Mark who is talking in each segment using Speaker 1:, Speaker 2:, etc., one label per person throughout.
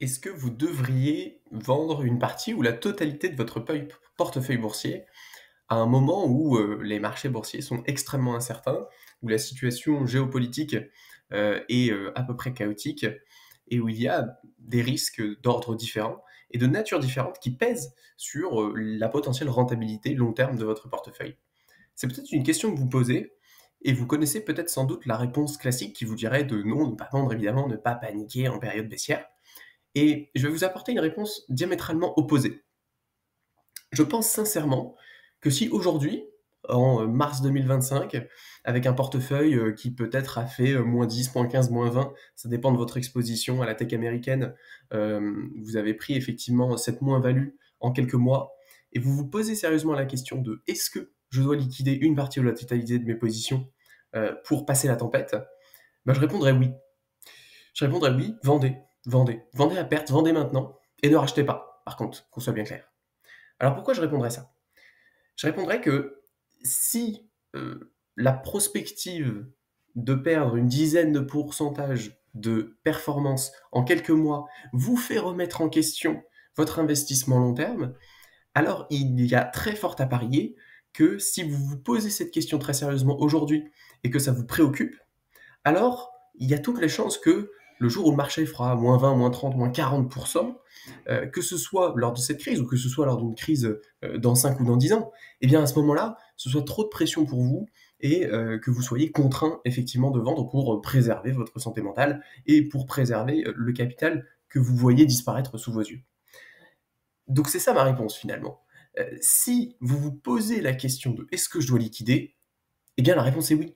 Speaker 1: Est-ce que vous devriez vendre une partie ou la totalité de votre portefeuille boursier à un moment où, les marchés boursiers sont extrêmement incertains, où la situation géopolitique, est, à peu près chaotique et où il y a des risques d'ordre différents et de nature différente qui pèsent sur, la potentielle rentabilité long terme de votre portefeuille? C'est peut-être une question que vous posez et vous connaissez peut-être sans doute la réponse classique qui vous dirait de non, ne pas vendre évidemment, ne pas paniquer en période baissière. Et je vais vous apporter une réponse diamétralement opposée. Je pense sincèrement que si aujourd'hui, en mars 2025, avec un portefeuille qui peut-être a fait -10, -15, -20, ça dépend de votre exposition à la tech américaine, vous avez pris effectivement cette moins-value en quelques mois, et vous vous posez sérieusement la question de est-ce que je dois liquider une partie ou la totalité de mes positions pour passer la tempête? Ben, je répondrais oui. Je répondrais oui, vendez, vendez, vendez à perte, vendez maintenant et ne rachetez pas, par contre, qu'on soit bien clair. Alors pourquoi je répondrais ça? Je répondrais que si la prospective de perdre une dizaine de pourcentage de performance en quelques mois vous fait remettre en question votre investissement long terme, alors il y a très fort à parier que si vous vous posez cette question très sérieusement aujourd'hui et que ça vous préoccupe, alors il y a toutes les chances que le jour où le marché fera -20, -30, -40%, que ce soit lors de cette crise ou que ce soit lors d'une crise dans 5 ou dans 10 ans, eh bien à ce moment-là, ce soit trop de pression pour vous et que vous soyez contraint effectivement de vendre pour préserver votre santé mentale et pour préserver le capital que vous voyez disparaître sous vos yeux. Donc c'est ça ma réponse finalement. Si vous vous posez la question de est-ce que je dois liquider, eh bien la réponse est oui.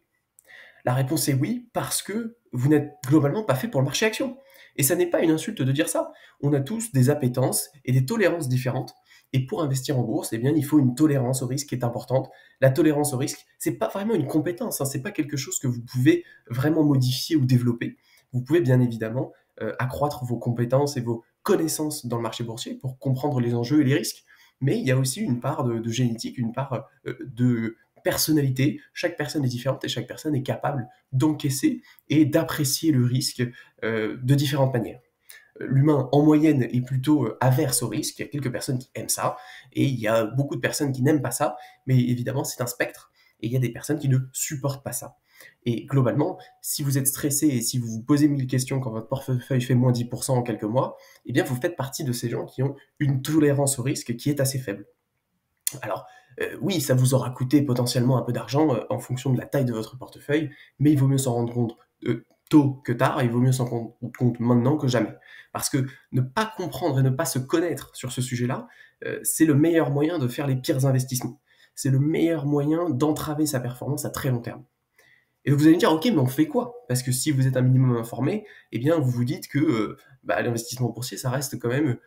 Speaker 1: La réponse est oui, parce que vous n'êtes globalement pas fait pour le marché action. Et ça n'est pas une insulte de dire ça. On a tous des appétences et des tolérances différentes. Et pour investir en bourse, eh bien, il faut une tolérance au risque qui est importante. La tolérance au risque, c'est pas vraiment une compétence, hein, c'est pas quelque chose que vous pouvez vraiment modifier ou développer. Vous pouvez bien évidemment accroître vos compétences et vos connaissances dans le marché boursier pour comprendre les enjeux et les risques. Mais il y a aussi une part de génétique, une part de personnalité. Chaque personne est différente et chaque personne est capable d'encaisser et d'apprécier le risque de différentes manières. L'humain, en moyenne, est plutôt averse au risque. Il y a quelques personnes qui aiment ça, et il y a beaucoup de personnes qui n'aiment pas ça, mais évidemment, c'est un spectre, et il y a des personnes qui ne supportent pas ça. Et globalement, si vous êtes stressé et si vous vous posez 1000 questions quand votre portefeuille fait -10% en quelques mois, eh bien, vous faites partie de ces gens qui ont une tolérance au risque qui est assez faible. Alors, oui, ça vous aura coûté potentiellement un peu d'argent, en fonction de la taille de votre portefeuille, mais il vaut mieux s'en rendre compte, tôt que tard, et il vaut mieux s'en rendre compte maintenant que jamais. Parce que ne pas comprendre et ne pas se connaître sur ce sujet-là, c'est le meilleur moyen de faire les pires investissements. C'est le meilleur moyen d'entraver sa performance à très long terme. Et donc vous allez me dire: «OK, mais on fait quoi?» Parce que si vous êtes un minimum informé, eh bien vous vous dites que, bah, l'investissement boursier, ça reste quand même,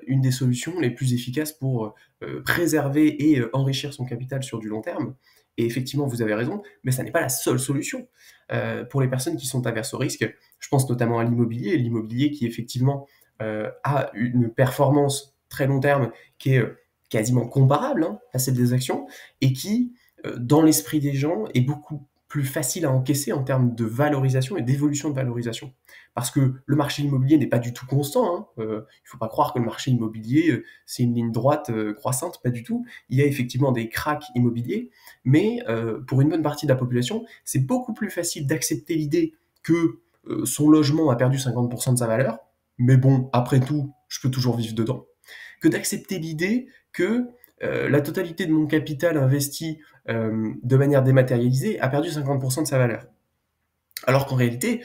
Speaker 1: une des solutions les plus efficaces pour, préserver et enrichir son capital sur du long terme. Et effectivement, vous avez raison, mais ça n'est pas la seule solution. Pour les personnes qui sont averses au risque, je pense notamment à l'immobilier qui effectivement, a une performance très long terme qui est, quasiment comparable, hein, à celle des actions, et qui, dans l'esprit des gens, est beaucoup plus facile à encaisser en termes de valorisation et d'évolution de valorisation. Parce que le marché immobilier n'est pas du tout constant, hein, il ne faut pas croire que le marché immobilier, c'est une ligne droite, croissante, pas du tout. Il y a effectivement des cracks immobiliers, mais pour une bonne partie de la population, c'est beaucoup plus facile d'accepter l'idée que, son logement a perdu 50 de sa valeur, mais bon, après tout, je peux toujours vivre dedans, que d'accepter l'idée que, la totalité de mon capital investi de manière dématérialisée, a perdu 50 de sa valeur. Alors qu'en réalité,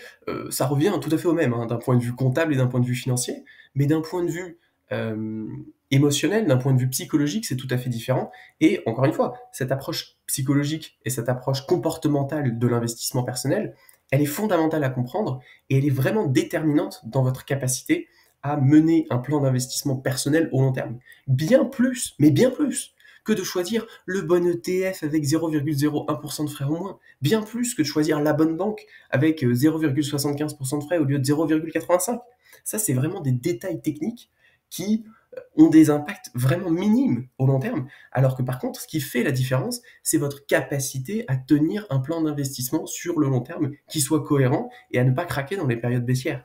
Speaker 1: ça revient tout à fait au même, hein, d'un point de vue comptable et d'un point de vue financier, mais d'un point de vue émotionnel, d'un point de vue psychologique, c'est tout à fait différent. Et encore une fois, cette approche psychologique et cette approche comportementale de l'investissement personnel, elle est fondamentale à comprendre et elle est vraiment déterminante dans votre capacité à mener un plan d'investissement personnel au long terme. Bien plus, mais bien plus, que de choisir le bon ETF avec 0,01% de frais en moins. Bien plus que de choisir la bonne banque avec 0,75% de frais au lieu de 0,85. Ça, c'est vraiment des détails techniques qui ont des impacts vraiment minimes au long terme, alors que par contre, ce qui fait la différence, c'est votre capacité à tenir un plan d'investissement sur le long terme qui soit cohérent et à ne pas craquer dans les périodes baissières.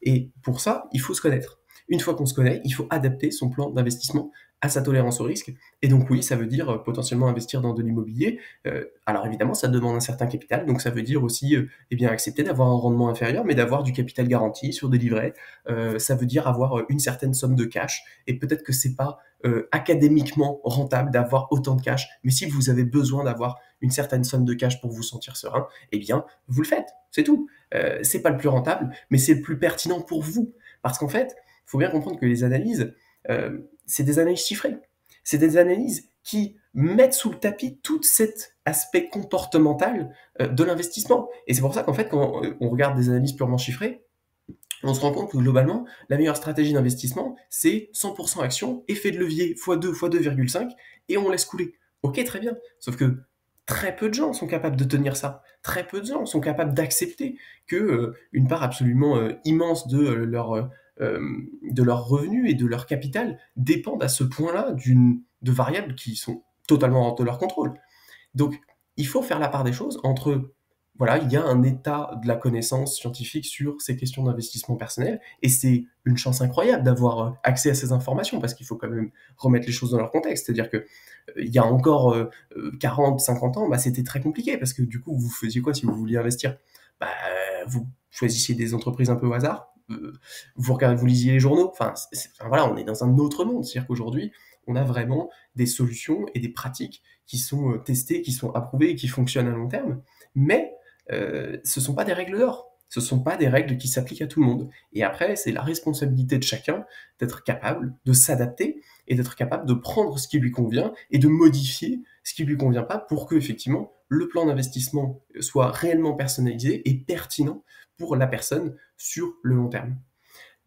Speaker 1: Et pour ça, il faut se connaître. Une fois qu'on se connaît, il faut adapter son plan d'investissement à sa tolérance au risque. Et donc oui, ça veut dire potentiellement investir dans de l'immobilier. Alors évidemment, ça demande un certain capital, donc ça veut dire aussi eh bien, accepter d'avoir un rendement inférieur, mais d'avoir du capital garanti sur des livrets. Ça veut dire avoir une certaine somme de cash, et peut-être que c'est pas académiquement rentable d'avoir autant de cash, mais si vous avez besoin d'avoir une certaine somme de cash pour vous sentir serein, eh bien, vous le faites, c'est tout. C'est pas le plus rentable, mais c'est le plus pertinent pour vous. Parce qu'en fait, il faut bien comprendre que les analyses, c'est des analyses chiffrées. C'est des analyses qui mettent sous le tapis tout cet aspect comportemental de l'investissement. Et c'est pour ça qu'en fait, quand on regarde des analyses purement chiffrées, on se rend compte que globalement, la meilleure stratégie d'investissement, c'est 100% action, effet de levier x2 x 2,5, et on laisse couler. Ok, très bien. Sauf que très peu de gens sont capables de tenir ça. Très peu de gens sont capables d'accepter que une part absolument immense de leur revenu et de leur capital dépendent à ce point-là de variables qui sont totalement hors de leur contrôle. Donc, il faut faire la part des choses entre, voilà, il y a un état de la connaissance scientifique sur ces questions d'investissement personnel, et c'est une chance incroyable d'avoir accès à ces informations, parce qu'il faut quand même remettre les choses dans leur contexte. C'est-à-dire que il y a encore 40, 50 ans, bah, c'était très compliqué, parce que du coup, vous faisiez quoi si vous vouliez investir? Bah, vous choisissiez des entreprises un peu au hasard, vous lisiez les journaux, enfin, voilà, on est dans un autre monde. C'est-à-dire qu'aujourd'hui, on a vraiment des solutions et des pratiques qui sont testées, qui sont approuvées et qui fonctionnent à long terme, mais ce ne sont pas des règles d'or. Ce ne sont pas des règles qui s'appliquent à tout le monde. Et après, c'est la responsabilité de chacun d'être capable de s'adapter et d'être capable de prendre ce qui lui convient et de modifier ce qui lui convient pas pour que, effectivement, le plan d'investissement soit réellement personnalisé et pertinent pour la personne sur le long terme.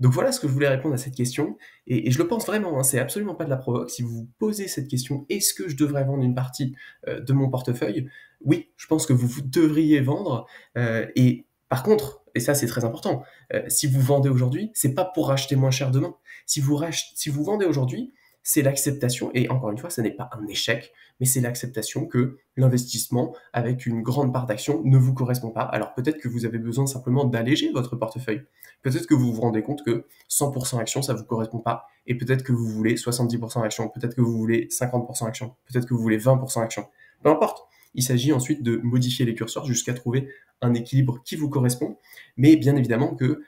Speaker 1: Donc voilà ce que je voulais répondre à cette question, et je le pense vraiment, hein, c'est absolument pas de la provoque. Si vous vous posez cette question, est-ce que je devrais vendre une partie de mon portefeuille? Oui, je pense que vous devriez vendre, et par contre, et ça c'est très important, si vous vendez aujourd'hui, c'est pas pour racheter moins cher demain. Si vous vendez aujourd'hui, c'est l'acceptation, et encore une fois, ce n'est pas un échec, mais c'est l'acceptation que l'investissement avec une grande part d'action ne vous correspond pas. Alors peut-être que vous avez besoin simplement d'alléger votre portefeuille. Peut-être que vous vous rendez compte que 100% action, ça ne vous correspond pas, et peut-être que vous voulez 70% action, peut-être que vous voulez 50% action, peut-être que vous voulez 20% action. Peu importe. Il s'agit ensuite de modifier les curseurs jusqu'à trouver un équilibre qui vous correspond, mais bien évidemment que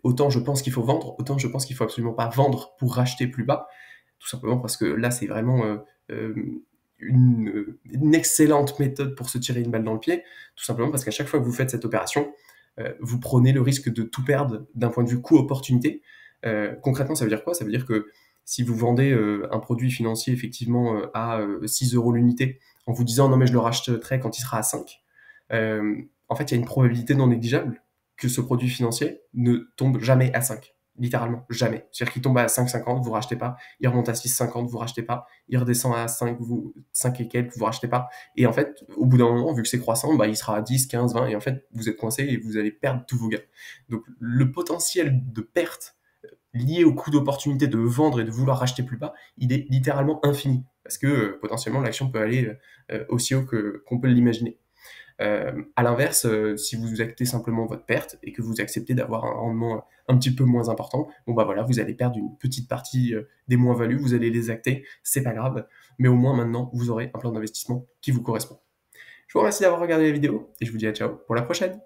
Speaker 1: autant je pense qu'il faut vendre, autant je pense qu'il faut absolument pas vendre pour racheter plus bas, tout simplement parce que là, c'est vraiment une excellente méthode pour se tirer une balle dans le pied, tout simplement parce qu'à chaque fois que vous faites cette opération, vous prenez le risque de tout perdre d'un point de vue coût-opportunité. Concrètement, ça veut dire quoi? Ça veut dire que si vous vendez un produit financier effectivement à 6 euros l'unité, en vous disant non mais je le rachèterai quand il sera à 5, en fait il y a une probabilité non négligeable que ce produit financier ne tombe jamais à 5. Littéralement, jamais. C'est-à-dire qu'il tombe à 5,50, vous rachetez pas. Il remonte à 6,50, vous rachetez pas. Il redescend à 5 et quelques, vous rachetez pas. Et en fait, au bout d'un moment, vu que c'est croissant, bah, il sera à 10, 15, 20, et en fait, vous êtes coincé et vous allez perdre tous vos gains. Donc, le potentiel de perte lié au coût d'opportunité de vendre et de vouloir racheter plus bas, il est littéralement infini. Parce que potentiellement, l'action peut aller aussi haut qu'on peut l'imaginer. À l'inverse, si vous actez simplement votre perte et que vous acceptez d'avoir un rendement un petit peu moins important, bon bah voilà, vous allez perdre une petite partie des moins-values, vous allez les acter, c'est pas grave, mais au moins maintenant, vous aurez un plan d'investissement qui vous correspond. Je vous remercie d'avoir regardé la vidéo et je vous dis à ciao pour la prochaine.